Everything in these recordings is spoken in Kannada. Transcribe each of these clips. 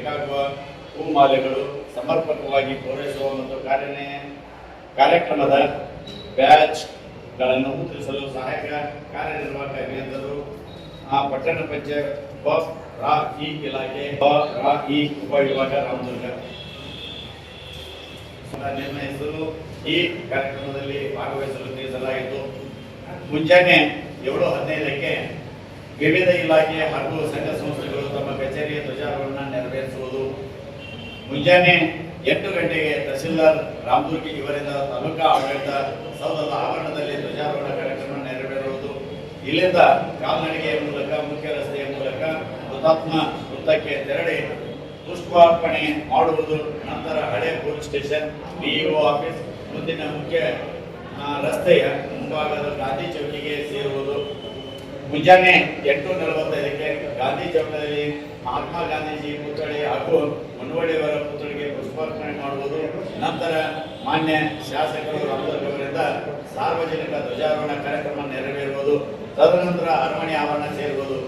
ಬೇಕಾಗುವ ಹೂಮಾಲೆಗಳು ಸಮರ್ಪಕವಾಗಿ ಪೂರೈಸುವ ಮತ್ತು ಕಾರ್ಯಕ್ರಮದ ಬ್ಯಾಚ್ಗಳನ್ನು ಮುದ್ರಿಸಲು ಸಹಾಯಕ ಕಾರ್ಯನಿರ್ವಾಹಕ ಅಭಿಯಂತರು, ಪಟ್ಟಣ ಪಂಚಾಯತ್ ಇಲಾಖೆ ಉಪವಿಭಾಗ ರಾಮದುರ್ಗ ನಿರ್ಣಯಿಸಲು ಈ ಕಾರ್ಯಕ್ರಮದಲ್ಲಿ ಭಾಗವಹಿಸಲು ತಿಳಿಸಲಾಯಿತು. ಮುಂಜಾನೆ 7:15ಕ್ಕೆ ವಿವಿಧ ಇಲಾಖೆ ಹಾಗೂ ಸಂಘ ಸಂಸ್ಥೆಗಳು ತಮ್ಮ ಕಚೇರಿಯ ಧ್ವಜಾರೋಹಣ ನೆರವೇರಿಸುವುದು. ಮುಂಜಾನೆ 8 ಗಂಟೆಗೆ ತಹಸೀಲ್ದಾರ್ ರಾಮದುರ್ಗಿ ಇವರಿಂದ ತಾಲೂಕಾ ಆಡಳಿತ ಸೌಧದ ಆವರಣದಲ್ಲಿ ಧ್ವಜಾರೋಹಣ ಕಾರ್ಯಕ್ರಮ ನೆರವೇರುವುದು. ಇಲ್ಲಿಂದ ಕಾಲ್ನಡಿಗೆಯ ಮೂಲಕ ಮುಖ್ಯ ರಸ್ತೆಯ ಮೂಲಕ ಹುತಾತ್ಮ ವೃತ್ತಕ್ಕೆ ತೆರಳಿ ಪುಷ್ಪಾರ್ಪಣೆ ಮಾಡುವುದು. ನಂತರ ಹಳೆ ಪೊಲೀಸ್ ಸ್ಟೇಷನ್, ಡಿಇಒ ಆಫೀಸ್, ಮುಂದಿನ ಮುಖ್ಯ ರಸ್ತೆಯ ಮುಂಭಾಗದ ಗಾಂಧಿ ಚೌಕಿಗೆ ಸೇರುವುದು. ಮುಂಜಾನೆ 8:45ಕ್ಕೆ ಗಾಂಧಿ ಚೌಕದಲ್ಲಿ ಮಹಾತ್ಮ ಗಾಂಧೀಜಿ ಪುತ್ಥಳಿ ಹಾಗೂ ಮುನ್ವಡಿಯವರ ಪುತ್ಥಳಿಗೆ ಪುಷ್ಪಾರ್ಪಣೆ ಮಾಡುವುದು. ನಂತರ ಮಾನ್ಯ ಶಾಸಕರು ರಾಮದುರ್ಗ ಅವರಿಂದ ಸಾರ್ವಜನಿಕ ಧ್ವಜಾರೋಹಣ ಕಾರ್ಯಕ್ರಮ ನೆರವೇರುವುದು. ತದನಂತರ ಅರಮನೆ ಆವರಣ ಸೇರುವುದು.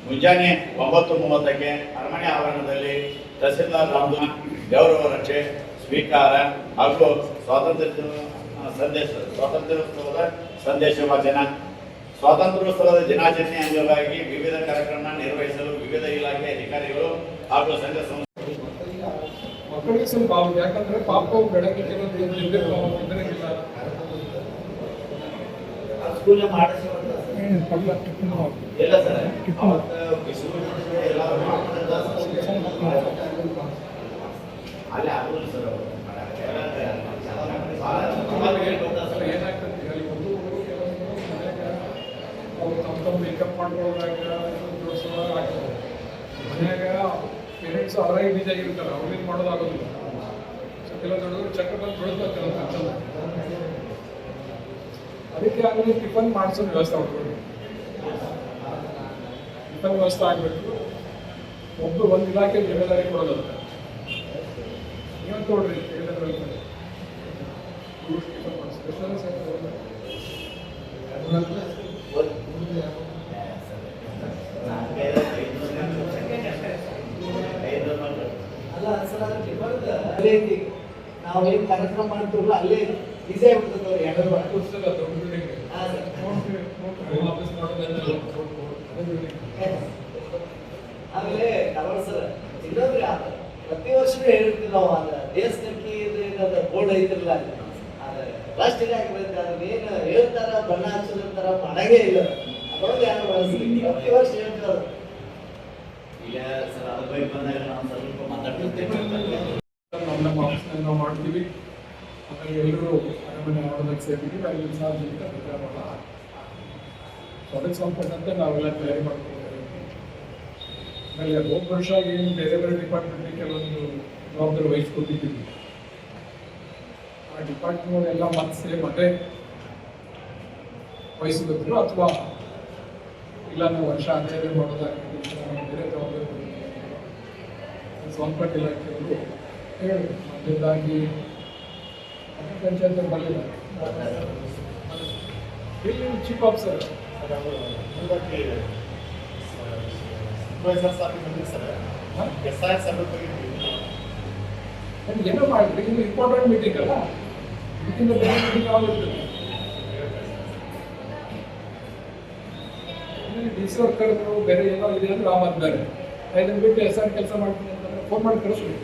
ಮುಂಜಾನೆ 9:30ಕ್ಕೆ ಅರಮನೆ ಆವರಣದಲ್ಲಿ ತಹಸೀಲ್ದಾರ್ ರಾಮದುರ್ಗ ಗೌರವ ರಕ್ಷೆ ಸ್ವೀಕಾರ ಹಾಗೂ ಸ್ವಾತಂತ್ರ್ಯೋತ್ಸವದ ಸಂದೇಶ ವಾಚನ. ಸ್ವಾತಂತ್ರ್ಯೋತ್ಸವದ ದಿನಾಚರಣೆ ಅಂಗವಾಗಿ ವಿವಿಧ ಕಾರ್ಯಕ್ರಮ ನಿರ್ವಹಿಸಲು ವಿವಿಧ ಇಲಾಖೆ ಅಧಿಕಾರಿಗಳು ಹಾಗೂ ಸಂಘ ಸಂಸ್ಥೆ ಮಕ್ಕಳಿಗೆ ಸ್ವಲ್ಪ ಯಾಕಂದ್ರೆ ಪಾಪ ಬೆಳಗ್ಗೆ ಮೇಕಪ್ ಮಾಡ್ಕೊಳ್ಳೋದಾಗ ಆಗ್ತದೆ. ಮನ್ಯಾಗ ಪೇರೆಂಟ್ಸ್ ಅವರಾಗಿ ಬೀಜ ಆಗಿರ್ತಾರೆ, ಅವ್ರಿಗೆ ಮಾಡೋದಾಗೋದಿಲ್ಲ. ಸೊ ಕೆಲವು ದೊಡ್ಡವರು ಚಕ್ರ ಬಂದು ಬೆಳೆಸ್ಬೇಕು ಕೆಲವು ಖರ್ಚಲ್ಲ. ಅದಕ್ಕೆ ಆಗಲಿ ಟಿಫನ್ ಮಾಡಿಸೋ ವ್ಯವಸ್ಥೆ ಮಾಡ್ಕೊಳ್ಳಿ. ಟಿಫನ್ ವ್ಯವಸ್ಥೆ ಆಗಬೇಕು. ಒಂದು ಇಲಾಖೆ ಜಿಮ್ಮೆದಾರಿ ಕೊಡೋದಲ್ಲ. ನೀವು ತಗೊಳ್ರಿ ಟಿಫನ್ ಮಾಡಿಸ್ಬೇಕು. ನಾವು ಏನ್ ಕಾರ್ಯಕ್ರಮ ಮಾಡ್ತೀವಲ್ಲ ಅಲ್ಲೇ ಈಸಿ ಆಗ್ಬಿಡ್ತದೆ. ಆಮೇಲೆ ಸರ್ ಇನ್ನೊಂದ್ರೆ ಪ್ರತಿ ವರ್ಷವೂ ಹೇಳಿರ್ತೀವಿ ನಾವು, ಅದ ದೇಶಕ್ಕೆ ಬೋರ್ಡ್ ಐತಿರಲ್ಲ, ರಾಷ್ಟ್ರೀಯ ಆಗಿರುತ್ತೆ. ಅದನ್ನ ಏನು ಹೇಳ್ತಾರ ಬಣ್ಣ ಹಚ್ಚೋದಂತಾರ ಮಾಡಂಗೇ ಇಲ್ಲ. ಅದೊಂದು ಯಾರು ಬಳಸ್ತೀವಿ ಪ್ರತಿ ವರ್ಷ ಹೇಳ್ತಾರೆ. ಈಗ ಸರ್ ಅದ್ರ ಬಗ್ಗೆ ಬಂದಾಗ ನಾವು ಸ್ವಲ್ಪ ಮಾತಾಡ್ತಿರ್ತೇವೆ. ನಮ್ಮ ಆಫೀಸ್ನಲ್ಲಿ ನಾವು ಮಾಡ್ತೀವಿ. ಆಮೇಲೆ ಎಲ್ಲರೂ ಅರಮನೆ ಮಾಡೋದಕ್ಕೆ ಸೇರ್ತೀವಿ. ಅಲ್ಲಿ ಸಾರ್ವಜನಿಕ ಧ್ವಜಾರೋಹಣ ಅದಕ್ಕೆ ಸಂಬಂಧಪಟ್ಟಂತೆ ನಾವೆಲ್ಲ ತಯಾರಿ ಮಾಡ್ಕೊಳ್ತೇವೆ. ಆಮೇಲೆ ಹೋದ ವರ್ಷ ಏನು ಬೇರೆ ಬೇರೆ ಡಿಪಾರ್ಟ್ಮೆಂಟ್ಗೆ ಕೆಲವೊಂದು ಜವಾಬ್ದಾರಿ ವಹಿಸ್ಕೊಟ್ಟಿದ್ದೀವಿ. ಆ ಡಿಪಾರ್ಟ್ಮೆಂಟ್ನೆಲ್ಲ ಮತ್ತೆ ಸೇಮ್ ಅದೇ ವಹಿಸಬೇಕು ಅಥವಾ ಇಲ್ಲ ನಾವು ವರ್ಷ ಅದೇ ಮಾಡೋದಾಗ್ತದೆ ಬೇರೆ ಜವಾಬ್ದಾರಿ ಸಂಬಂಧಪಟ್ಟ ಇಲಾಖೆಯವರು ಹೇಳಿ. ಮೊದಲಾಗಿ ಪಂಚಾಯತ್ ಬರಲಿಲ್ಲ. ಇಲ್ಲಿ ಚೀಫ್ ಆಫೀಸರ್ ಏನೋ ಮಾಡಿದ್ರಿ. ಇದು ಇಂಪಾರ್ಟೆಂಟ್ ಮೀಟಿಂಗ್ ಅಲ್ಲ, ಇದಕ್ಕಿಂತ ಬೇರೆ ಮೀಟಿಂಗ್ ಯಾವಾಗ ಇರ್ತದೆ. ಡಿ ಸಿ ಅವ್ರ ಕರೆದ್ರು ಬೇರೆ ಏನೋ ಇದೆ ಅಂದ್ರೆ ಆ ಮಾತು ಬೇರೆ. ಇದನ್ನು ಬಿಟ್ಟು SR ಕೆಲಸ ಮಾಡ್ತೀನಿ ಅಂತಂದ್ರೆ ಫೋನ್ ಮಾಡಿ ಕಳಿಸ್ಬೇಕು.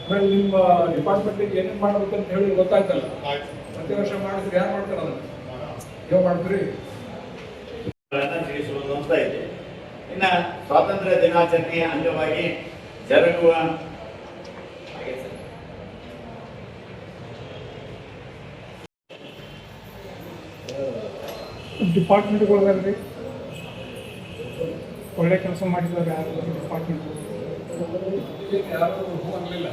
ಆಮೇಲೆ ನಿಮ್ಮ ಡಿಪಾರ್ಟ್ಮೆಂಟಿಗೆ ಏನೇನು ಮಾಡ್ಬೇಕಂತ ಹೇಳಿ ಗೊತ್ತಾಯ್ತಲ್ಲ. ಪ್ರತಿ ವರ್ಷ ಮಾಡಿದ್ರೆ ಯಾರು ಮಾಡ್ತಾರೆ ಅದನ್ನು ಯಾವ ಮಾಡ್ತೀರಿ ತಿಳಿಸುವುದು ಅಂತ ಇದೆ. ಇನ್ನು ಸ್ವಾತಂತ್ರ್ಯ ದಿನಾಚರಣೆಯ ಅಂಗವಾಗಿ ಜರುಗುವ ಡಿಪಾರ್ಟ್ಮೆಂಟ್ಗಳಲ್ಲಿ ಒಳ್ಳೆ ಕೆಲಸ ಮಾಡಿದ್ದಾರೆ ಯಾರು ಡಿಪಾರ್ಟ್ಮೆಂಟ್ ಯಾರು ಅನ್ನಲಿಲ್ಲ.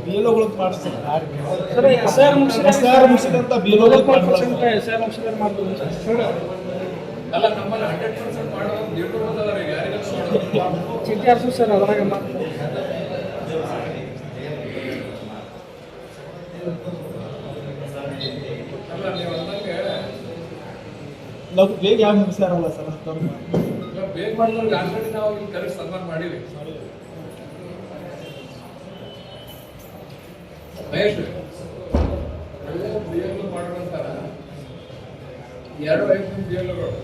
ಬಿಎಲ್ಒಗಳಿಗೆ ಮಾಡಿಸ್ತಾರೆ. SR ಮುಗಿಸಿದಂತ ಬಿಎಲ್ಒಗಳಿಗೆ SR ಮಾಡ್ಬೋದು ಸರ್. ಅಲ್ಲ ನಮ್ಮಲ್ಲಿ 100% ಮಾಡೋದು ದೀರ್ಘ ಬಂದವ್ರಿಗೆ ಯಾರಿಗೂ ಚಿಂತೆ ಆರ್ಸು ಸರ್. ಅದ್ರಾಗ ಅಲ್ಲ ನೀವು ಅಂದಂಗೆ ನಾವು ಬೇಗ ಯಾವ ಮುಗಿಸ್ಯಾರಲ್ಲ ಸರ್. ಬೇಗ ಮಾಡಿದವ್ರಿಗೆ ಆಲ್ರೆಡಿ ನಾವು ಇಲ್ಲಿ ಕರೆಕ್ಟ್ ಸನ್ಮಾನ ಮಾಡಿವಿ. ಮಹೇಶ್ ಒಳ್ಳೆ ಬಿಎಲ್ಒ ಮಾಡೋಣಂತಾರ, 2-5 ಬಿಎಲ್ಒಗಳು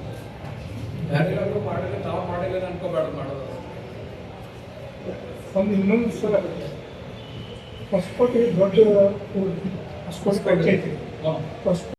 ಯಾರಿಗಾದ್ರು ಮಾಡಿದ್ರೆ ನಾವು ಮಾಡಿಲ್ಲ ಅನ್ಕೋಬಾರ್ದು ಮಾಡೋದು. ಒಂದು ಇನ್ನೊಂದು ಸಲ ಹೊಸಕೋಟೆ ದೊಡ್ಡ ಹೊಸಕೋಟೆ ಪಂಚಾಯತಿ